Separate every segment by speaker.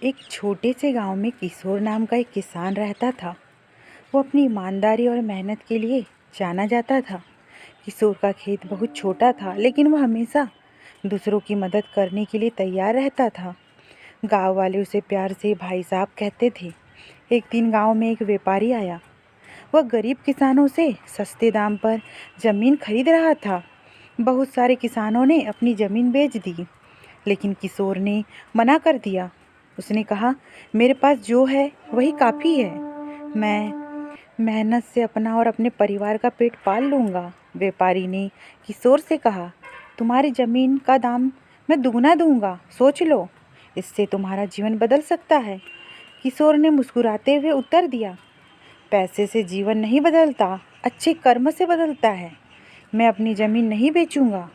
Speaker 1: एक छोटे से गांव में किशोर नाम का एक किसान रहता था। वो अपनी ईमानदारी और मेहनत के लिए जाना जाता था। किशोर का खेत बहुत छोटा था, लेकिन वह हमेशा दूसरों की मदद करने के लिए तैयार रहता था। गांव वाले उसे प्यार से भाई साहब कहते थे। एक दिन गांव में एक व्यापारी आया। वह गरीब किसानों से सस्ते दाम पर ज़मीन खरीद रहा था। बहुत सारे किसानों ने अपनी ज़मीन बेच दी, लेकिन किशोर ने मना कर दिया। उसने कहा, मेरे पास जो है वही काफ़ी है। मैं मेहनत से अपना और अपने परिवार का पेट पाल लूँगा। व्यापारी ने किशोर से कहा, तुम्हारी ज़मीन का दाम मैं दुगना दूँगा, सोच लो, इससे तुम्हारा जीवन बदल सकता है। किशोर ने मुस्कुराते हुए उत्तर दिया, पैसे से जीवन नहीं बदलता, अच्छे कर्म से बदलता है। मैं अपनी ज़मीन नहीं बेचूंगा।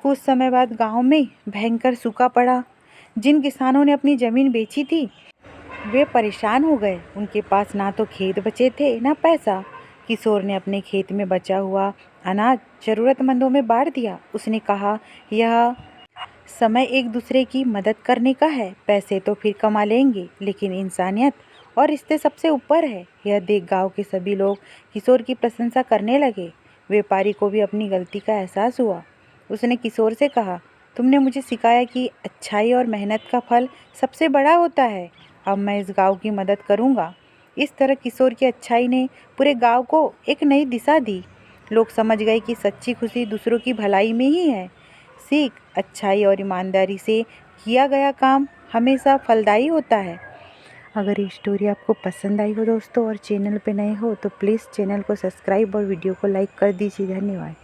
Speaker 1: कुछ समय बाद गांव में भयंकर सूखा पड़ा। जिन किसानों ने अपनी ज़मीन बेची थी वे परेशान हो गए। उनके पास ना तो खेत बचे थे ना पैसा। किशोर ने अपने खेत में बचा हुआ अनाज ज़रूरतमंदों में बांट दिया। उसने कहा, यह समय एक दूसरे की मदद करने का है। पैसे तो फिर कमा लेंगे, लेकिन इंसानियत और रिश्ते सबसे ऊपर है। यह देख गांव के सभी लोग किशोर की प्रशंसा करने लगे। व्यापारी को भी अपनी गलती का एहसास हुआ। उसने किशोर से कहा, तुमने मुझे सिखाया कि अच्छाई और मेहनत का फल सबसे बड़ा होता है। अब मैं इस गांव की मदद करूंगा। इस तरह किशोर की अच्छाई ने पूरे गांव को एक नई दिशा दी। लोग समझ गए कि सच्ची खुशी दूसरों की भलाई में ही है। सीख, अच्छाई और ईमानदारी से किया गया काम हमेशा फलदायी होता है। अगर ये स्टोरी आपको पसंद आई हो दोस्तों और चैनल पे नए हो तो प्लीज़ चैनल को सब्सक्राइब और वीडियो को लाइक कर दीजिए। धन्यवाद।